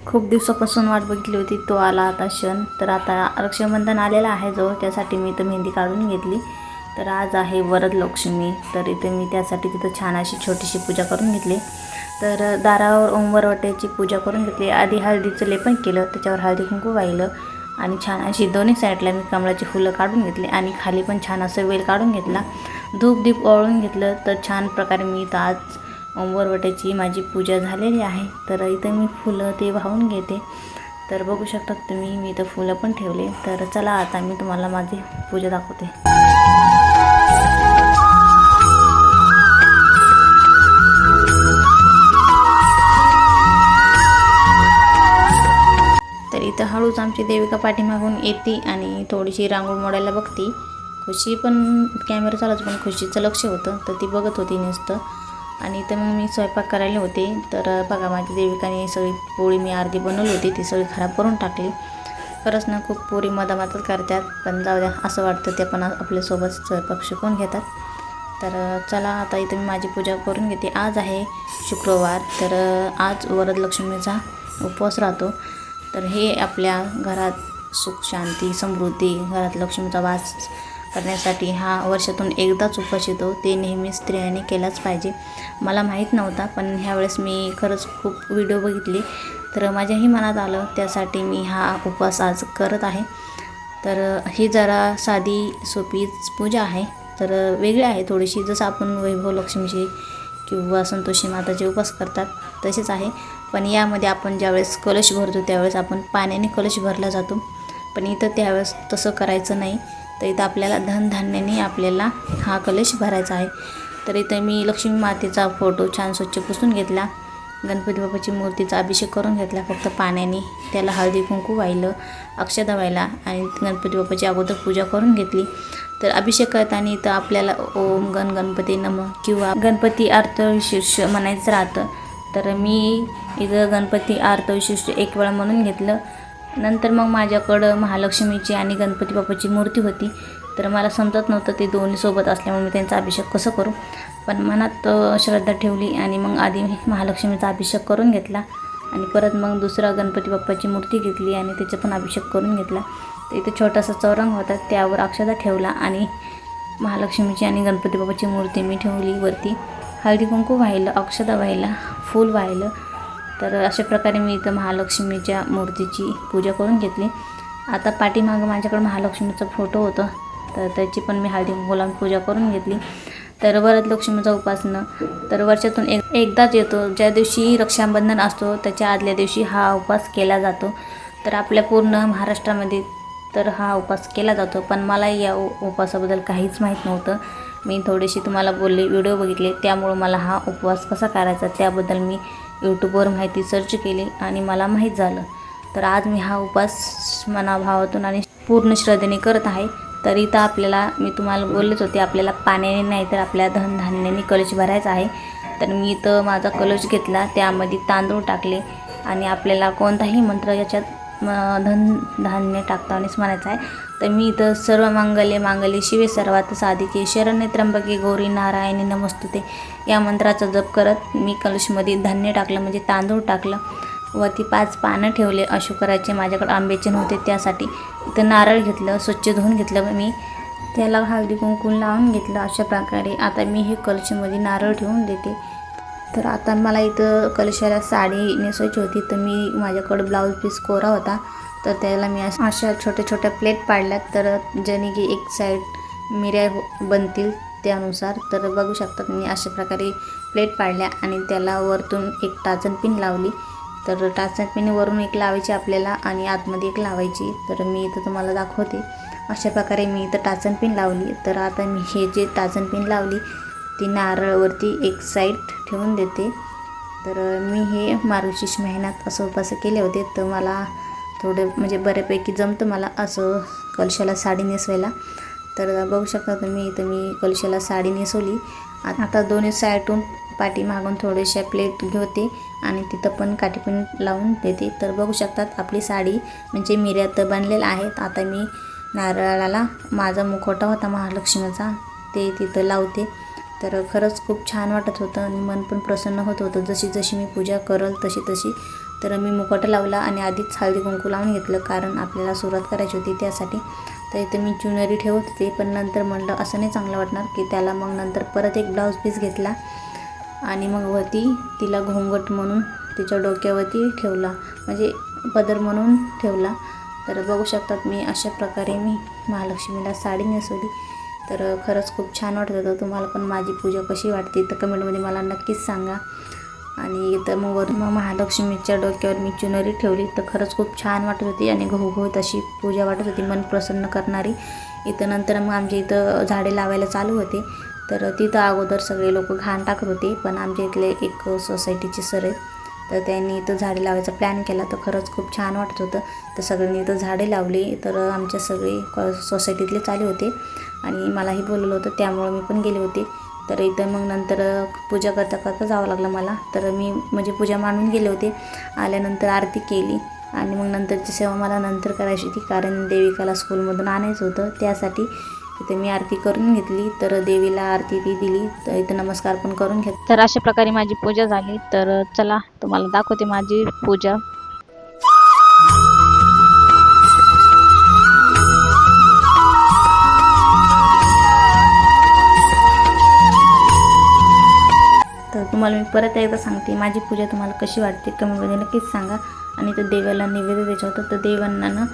खूप दिवसापासून वाट बघितली होती, तो आला आता क्षण. तर आता रक्षाबंधन आलेलं आहे जवळ, त्यासाठी मी इथं मेहंदी काढून घेतली. तर आज आहे वरदलक्ष्मी, तर इथे मी त्यासाठी तिथं छान अशी छोटीशी पूजा करून घेतली. तर दारावर उंबरवट्याची पूजा करून घेतली. आधी हळदीचं लेपन केलं, त्याच्यावर हळदी कुंकू वाहिलं आणि छान अशी दोन्ही साईडला मी कमळाची फुलं काढून घेतली आणि खाली पण छान असं वेल काढून घेतला. धूप दीप ओवाळून घेतलं. तर छान प्रकारे मी इथं आज उंबरवट्याची माझी पूजा झालेली आहे. तर इथं मी फुलं ते वाहून घेते. तर बघू शकता तुम्ही, मी इथं फुलं पण ठेवले. तर चला आता मी तुम्हाला माझी पूजा दाखवते. तर इथं हळूच आमची देविका पाठीमागून येते आणि थोडीशी रांगोळ मोडायला बघते. खुशी पण कॅमेरा चालूच, पण खुशीचं लक्ष होतं, तर ती बघत होती नुसतं. आणि इथं मग मी स्वयंपाक करायला होते. तर बघा, माझी देविकाने सगळी पोळी मी अर्धी बनवली होती, ती सगळी खराब करून टाकली. खरंच ना, खूप पोळी मधामधात करतात, पण जाऊ द्या, असं वाटतं ते पण आपल्यासोबत स्वयंपाक शिकून घेतात. तर चला आता इथं मी माझी पूजा करून घेते. आज आहे शुक्रवार, तर आज वरदलक्ष्मीचा उपवास राहतो. तर हे आपल्या घरात सुख शांती समृद्धी, घरात लक्ष्मीचा वास करण्यासाठी हा वर्षातून एकदाच उपवास येतो. ते नेहमी स्त्रियांनी केलाच पाहिजे. मला माहीत नव्हता, पण ह्यावेळेस मी खरंच खूप व्हिडिओ बघितले, तर माझ्याही मनात आलं, त्यासाठी मी हा उपवास आज करत आहे. तर ही जरा साधी सोपीच पूजा आहे, तर वेगळी आहे थोडीशी. जसं आपण वैभव लक्ष्मीची किंवा संतोषी माताचे उपवास करतात तसेच आहे. पण यामध्ये आपण ज्यावेळेस कलश भरतो त्यावेळेस आपण पाण्याने कलश भरला जातो, पण इथं त्यावेळेस तसं करायचं नाही. तर इथं आपल्याला धनधान्याने आपल्याला हा कलश भरायचा आहे. तर इथं मी लक्ष्मी मातेचा फोटो छान स्वच्छ पुसून घेतला. गणपती बाप्पाची मूर्तीचा अभिषेक करून घेतला फक्त पाण्याने. त्याला हळदी कुंकू वाहिलं, अक्षता वाहिला आणि गणपती बाप्पाची अगोदर पूजा करून घेतली. तर अभिषेक करताना इथं आपल्याला ओम गण गणपती नमः किंवा गणपती आर्तशीर्ष म्हणायचं राहतं. तर मी इथं गणपती आर्तशीर्ष एक वेळा म्हणून घेतलं. नंतर मग माझ्याकडं महालक्ष्मीची आणि गणपती बाप्पाची मूर्ती होती, तर मला समजत नव्हतं ते दोन्ही सोबत असल्यामुळे मी त्यांचा अभिषेक कसं करू. पण मनात श्रद्धा ठेवली आणि मग आधी महालक्ष्मीचा अभिषेक करून घेतला आणि परत मग दुसरा गणपती बाप्पाची मूर्ती घेतली आणि त्याचा पण अभिषेक करून घेतला. तर इथे छोटासा चौरंग होता, त्यावर अक्षता ठेवला आणि महालक्ष्मीची आणि गणपती बाप्पाची मूर्ती मी ठेवली वरती. हळदी कुंकू वाहिलं, अक्षता वाहिला, फूल वाहिलं. तर अशा प्रकारे मी इथं महालक्ष्मीच्या मूर्तीची पूजा करून घेतली. आता पाठीमागं माझ्याकडं महालक्ष्मीचा फोटो होता, तर त्याची पण मी हळदी कुंकू लावून पूजा करून घेतली. तर वरदलक्ष्मीचा उपासना तर वर्षातून एकदाच येतो. ज्या दिवशी रक्षाबंधन असतो त्याच्या आदल्या दिवशी हा उपवास केला जातो. तर आपल्या पूर्ण महाराष्ट्रामध्ये तर हा उपवास केला जातो, पण मला या उपवासाबद्दल काहीच माहीत नव्हतं. मी थोडीशी तुम्हाला बोलले, व्हिडिओ बघितले, त्यामुळं मला हा उपवास कसा करायचा त्याबद्दल मी यूट्यूबवर माहिती सर्च केली आणि मला माहीत झालं. तर आज मी हा उपवास मनाभावातून आणि पूर्ण श्रद्धेने करत आहे. तर इथं आपल्याला, मी तुम्हाला बोललेच होते, आपल्याला पाण्याने नाही तर आपल्या धनधान्याने कलश भरायचा आहे. तर मी इथं माझा कलश घेतला, त्यामध्ये तांदूळ टाकले आणि आपल्याला कोणताही मंत्र याच्यात धनधान्य टाकतानाच म्हणायचं आहे. तर मी इथं सर्व मांगल्ये शिवे सर्वार्थ साधिके शरण्ये त्र्यंबके गौरी नारायणी नमस्तुते या मंत्राचा जप करत मी कलशमध्ये धान्य टाकलं, म्हणजे तांदूळ टाकलं. वरती 5 पानं ठेवले. अशोक करायचे, माझ्याकडे आंब्याचे नव्हते त्यासाठी. इथं नारळ घेतलं, स्वच्छ धुवून घेतलं, मी त्याला हळदी कुंकू लावून घेतलं. अशा प्रकारे आता मी हे कलशमध्ये नारळ ठेवून देते. तर आता मला इथं कलशाला साडी नेसवायची होती, तर मी माझ्याकडं ब्लाऊज पीस कोरा होता, तर त्याला मी अशा छोट्या छोट्या प्लेट पाडल्यात, तर ज्याने की एक साईड मिऱ्या बनतील त्यानुसार. तर बघू शकतात मी अशा प्रकारे प्लेट पाडल्या आणि त्याला वरतून एक टाचन पिन लावली. तर टाचन पिन वरून एक लावायची आपल्याला आणि आतमध्ये एक लावायची. तर मी इथं तुम्हाला दाखवते. अशा प्रकारे मी इथं टाचन पिन लावली. तर आता मी हे जे टाचन पिन लावली ती नारळवरती एक साईड ठेवून देते. तर मी हे मार्गशीर्ष महिन्यात असं उपवास केले होते, तर मला थोडं म्हणजे बऱ्यापैकी जमतं मला असं कलशाला साडी नेसवायला. तर बघू शकता तुम्ही, इथं मी कलशाला साडी नेसवली. आता दोन्ही साईडून पाठीमागून थोड्याशा प्लेट घेते आणि तिथं पण काठीपिन लावून देते. तर बघू शकतात आपली साडी म्हणजे मिऱ्यात बनलेल्या आहेत. आता मी नारळाला माझा मुखवटा होता महालक्ष्मीचा ते तिथं लावते. तर खरंच खूप छान वाटत होतं आणि मन पण प्रसन्न होत होतं. जशी जशी मी पूजा करल तशी तशी तर मी मुखवटा लावला आणि आधीच हळदी कुंकू लावून घेतलं, कारण आपल्याला सुरुवात करायची होती त्यासाठी. तर इथे मी ज्वेलरी ठेवत होते, पण नंतर म्हणलं असं नाही चांगलं वाटणार की त्याला. मग नंतर परत एक ब्लाऊज पीस घेतला आणि मग वरती तिला घोंगट म्हणून तिच्या डोक्यावरती ठेवला, म्हणजे पदर म्हणून ठेवला. तर बघू शकतात मी अशा प्रकारे मी महालक्ष्मीला साडी नेसवली. तर खरंच खूप छान वाटत होतं. तुम्हाला पण माझी पूजा कशी वाटते तर कमेंटमध्ये मला नक्कीच सांगा. आणि इथं मग महालक्ष्मीच्या डोक्यावर मी चुनरी ठेवली, तर खरंच खूप छान वाटत होती आणि घवघवीत अशी पूजा वाटत होती, मन प्रसन्न करणारी. इथं नंतर मग आमच्या इथं झाडे लावायला चालू होते. तर तिथं अगोदर सगळे लोक घाण टाकत होते, पण आमच्या इथले एक सोसायटीचे सर आहेत, तर त्यांनी इथं झाडे लावायचा प्लॅन केला. तर खरंच खूप छान वाटत होतं. तर सगळ्यांनी इथं झाडे लावली. तर आमच्या सगळे सोसायटीतले चालू होते आणि मलाही बोलवलं होतं, त्यामुळं मी पण गेले होते. तर इथं मग नंतर पूजा करता करता जावं लागलं मला. तर मी म्हणजे पूजा मांडून गेले होते. आल्यानंतर आरती केली आणि मग नंतरची सेवा मला नंतर करायची होती, कारण देविकाला स्कूलमधून आणायचं होतं, त्यासाठी इथे मी आरती करून घेतली. तर देवीला आरती ती दिली. तर इथं नमस्कार पण करून घेतला. तर अशा प्रकारे माझी पूजा झाली. तर चला तुम्हाला दाखवते माझी पूजा. तर तुम्हाला मी परत एकदा सांगते, माझी पूजा तुम्हाला कशी वाटते कमेंटमध्ये नक्कीच सांगा. आणि तर देवाला नैवेद्य द्यायचं होतं. तर देवांना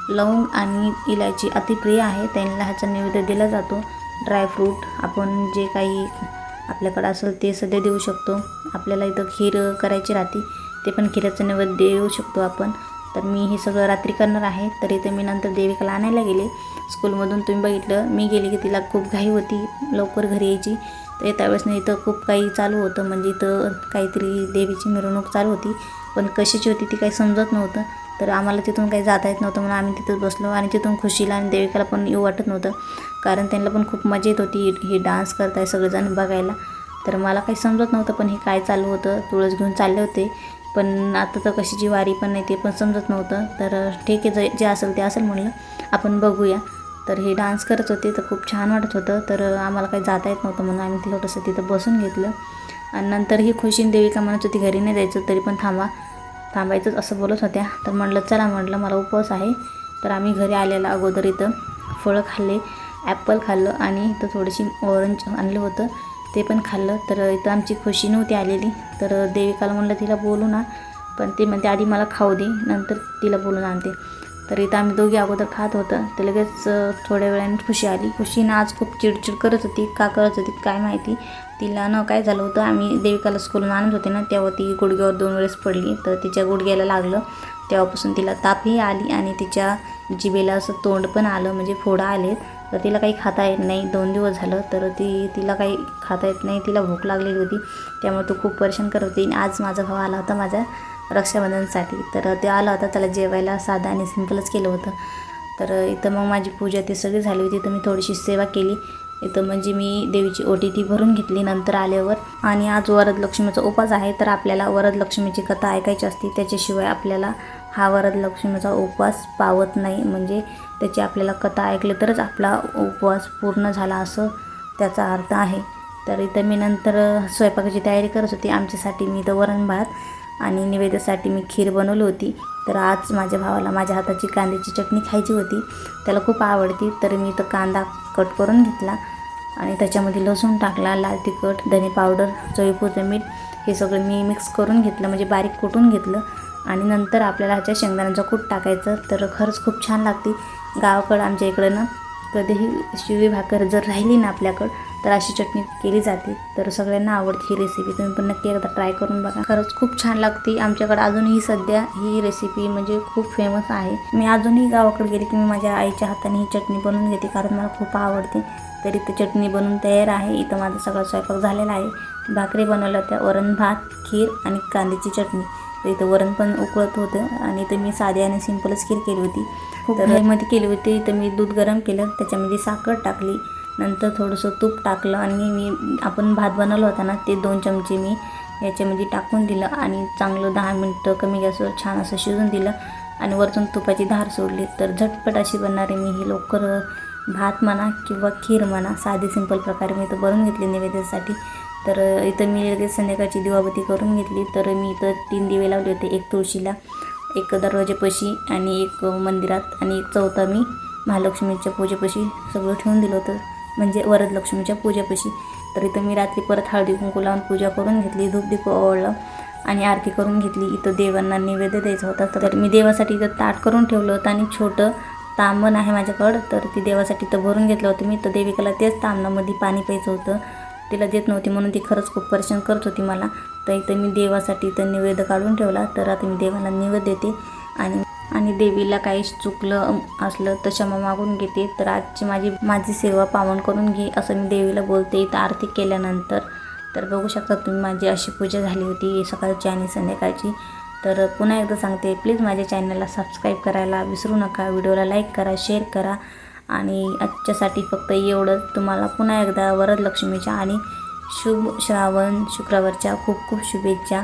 लवंग आणि इलायची अतिप्रिय आहे, त्यांना ह्याचा नैवेद्य दिला जातो. ड्रायफ्रूट आपण जे काही आपल्याकडं असेल ते सध्या देऊ शकतो. आपल्याला इथं खीर करायची राहते, ते पण खीराचं नैवेद्य देऊ शकतो आपण. तर मी हे सगळं रात्री करणार आहे. तर इथं मी नंतर देविकाला आणायला गेले स्कूलमधून. तुम्ही बघितलं मी गेली की तिला खूप घाई होती लवकर घरी यायची. तर त्यावेळेस नाही इथं खूप काही चालू होतं, म्हणजे इथं काहीतरी देवीची मिरवणूक चालू होती, पण कशाची होती ती काही समजत नव्हतं. तर आम्हाला तिथून काही जाता येत नव्हतं, म्हणून आम्ही तिथंच बसलो. आणि तिथून खुशीला आणि देविकाला पण येऊ वाटत नव्हतं, कारण त्यांना पण खूप मजा येत होती हे डान्स करताय सगळेजण बघायला. तर मला काही समजत नव्हतं पण हे काय चालू होतं. तुळस घेऊन चालले होते, पण आता तर कशाची वारी पण नाही ते पण समजत नव्हतं. तर ठीक आहे, जे असेल ते असेल म्हणलं, आपण बघूया. तर हे डान्स करत होते, तर खूप छान वाटत होतं. तर आम्हाला काही जाता येत नव्हतं, म्हणून आम्ही थोडंसं तिथं बसून घेतलं. आणि नंतर ही खुशी देविका म्हणत होती घरी नाही जायचं, तरी पण थांबायचंच असं बोलत होत्या. तर म्हटलं चला, म्हटलं मला उपवास आहे. तर आम्ही घरी आलेला अगोदर इथं फळं खाल्ले, ॲपल खाल्लं आणि इथं थोडीशी ऑरेंज आणलं होतं, ते पण खाल्लं. तर इथं आमची खुशी नव्हती आलेली. तर देविकाला म्हणलं तिला बोलू ना, पण ते म्हणते आधी मला खाऊ दे, नंतर तिला बोलून आणते. तर इथं आम्ही दोघी अगोदर खात होतं. तर लगेच थोड्या वेळाने खुशी आली. खुशीनं आज खूप चिडचिड करत होती. का करत होती काय माहिती. तिला काय झालं होतं, आम्ही देविकाला स्कूलून आणत होते ना, तेव्हा ती गुडघ्यावर 2 वेळेस पडली. तर तिच्या गुडघ्याला लागलं, तेव्हापासून तिला तापही आली आणि तिच्या जिभेला असं तोंड पण आलं, म्हणजे फोडा आलेत. तर तिला काही खाता येत नाही, 2 दिवस झालं. तर तिला काही खाता येत नाही, तिला भूक लागलेली होती, त्यामुळे तो खूप परेशान करत होती. आज माझा भाव आला होता माझ्या रक्षाबंधनसाठी. तर ते आला होता, त्याला जेवायला साधा आणि सिंपलच केलं होतं. तर इथं मग माझी पूजा ती सगळी झाली होती. तर मी थोडीशी सेवा केली इथं, म्हणजे मी देवीची ओटी ती भरून घेतली नंतर आल्यावर. आणि आज वरदलक्ष्मीचा उपास आहे, तर आपल्याला वरदलक्ष्मीची कथा ऐकायची असते, त्याच्याशिवाय आपल्याला हा वरदलक्ष्मीचा उपवास पावत नाही. म्हणजे त्याची आपल्याला कथा ऐकली तरच आपला उपवास पूर्ण झाला असं त्याचा अर्थ आहे. तर इथं मी नंतर स्वयंपाकाची तयारी करत होती. आमच्यासाठी मी इथं वरण भात आणि नैवेद्यासाठी मी खीर बनवली होती. तर आज माझ्या भावाला माझ्या हाताची कांद्याची चटणी खायची होती, त्याला खूप आवडती. तर मी इथं कांदा कट करून घेतला आणि त्याच्यामध्ये लसूण टाकला, लाल तिखट, धने पावडर, चवीपुरतं मीठ, हे सगळं मी मिक्स करून घेतलं, म्हणजे बारीक कुटून घेतलं. आणि नंतर आपल्याला ह्याच्या शेंगदाण्याचं कूट टाकायचं. तर खरंच खूप छान लागते. गावाकडं आमच्या इकडं ना कधीही शिळी भाकर जर राहिली ना आपल्याकडं, तर अशी चटणी केली जाते. तर सगळ्यांना आवडते ही रेसिपी, तुम्ही पण नक्की एकदा ट्राय करून बघा, खरंच खूप छान लागते. आमच्याकडे अजूनही सध्या ही रेसिपी म्हणजे खूप फेमस आहे. मी अजूनही गावाकडे गेले की मी माझ्या आईच्या हाताने ही चटणी बनवून घेते, कारण मला खूप आवडते. तर इथं चटणी बनवून तयार आहे. इथं माझा सगळा स्वयंपाक झालेला आहे. भाकरी बनवल्या होत्या, वरण भात, खीर आणि कांद्याची चटणी. तर इथं वरण पण उकळत होतं आणि इथं मी साधी आणि सिंपलच खीर केली होती. खूप मध्ये केली होती. इथं मी दूध गरम केलं, त्याच्यामध्ये साखर टाकली, नंतर थोडंसं तूप टाकलं आणि आपण भात बनवला होता ना, ते 2 चमचे मी याच्यामध्ये टाकून दिलं आणि चांगलं 10 मिनटं कमी गॅसवर छान असं शिजून दिलं आणि वरतून तुपाची धार सोडली. तर झटपट अशी बनणारे मी ही लवकर भात म्हणा किंवा खीर म्हणा, साधी सिंपल प्रकारे मी इथं बनवून घेतली नैवेद्यासाठी. तर इथं मी लगेच संध्याकाळची दिवाबत्ती करून घेतली. तर मी इथं 3 दिवे लावले होते, एक तुळशीला, एक दरवाजापाशी आणि एक मंदिरात, आणि एक चौथा मी महालक्ष्मीच्या पूजेपाशी सगळं ठेवून दिलं होतं, म्हणजे वरदलक्ष्मीच्या पूजेपाशी. तर इथं मी रात्री परत हळदी कुंकू लावून पूजा करून घेतली, धूपदीप ओवाळलं आणि आरती करून घेतली. इथं देवांना नैवेद्य द्यायचा होता, तर मी देवासाठी इथं ताट करून ठेवलं होतं आणि छोटं तांबण आहे माझ्याकडं, तर ती देवासाठी इथं भरून घेतलं होतं मी. तर देविकाला तेच तांबणामध्ये पाणी प्यायचं होतं, तिला देत नव्हती म्हणून ती खरंच खूप परेशान करत होती मला. तर इथं मी देवासाठी इथं नैवेद्य काढून ठेवला. तर आता मी देवाला नैवेद्य देते आणि देवीला काही चुकलं असलं तर क्षमा मागून घेते. तर आजची माझी सेवा पावन करून घे असं मी देवीला बोलते इथं आरती केल्यानंतर. तर बघू शकता तुम्ही माझी अशी पूजा झाली होती सकाळची आणि संध्याकाळची. तर पुन्हा एकदा सांगते, प्लीज माझ्या चॅनलला सबस्क्राईब करायला विसरू नका, व्हिडिओला लाईक करा, शेअर करा. आणि आजच्यासाठी फक्त एवढंच. तुम्हाला पुन्हा एकदा वरदलक्ष्मीच्या आणि शुभ श्रावण शुक्रवारच्या खूप खूप शुभेच्छा.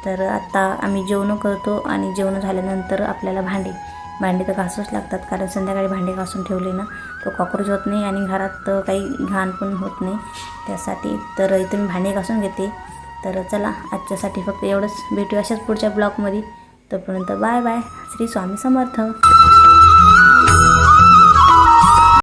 तर आता आम्ही जेवण करतो आणि जेवण झाल्यानंतर आपल्याला भांडे तर घासूच लागतात, कारण संध्याकाळी भांडे घासून ठेवले ना तो कॉक्रोच होत नाही आणि घरात काही घाण पण होत नाही त्यासाठी. तर इथं मी भांडे घासून घेते. तर चला, आजच्यासाठी फक्त एवढंच. भेटू अशाच पुढच्या ब्लॉगमध्ये. तोपर्यंत बाय बाय. श्री स्वामी समर्थ.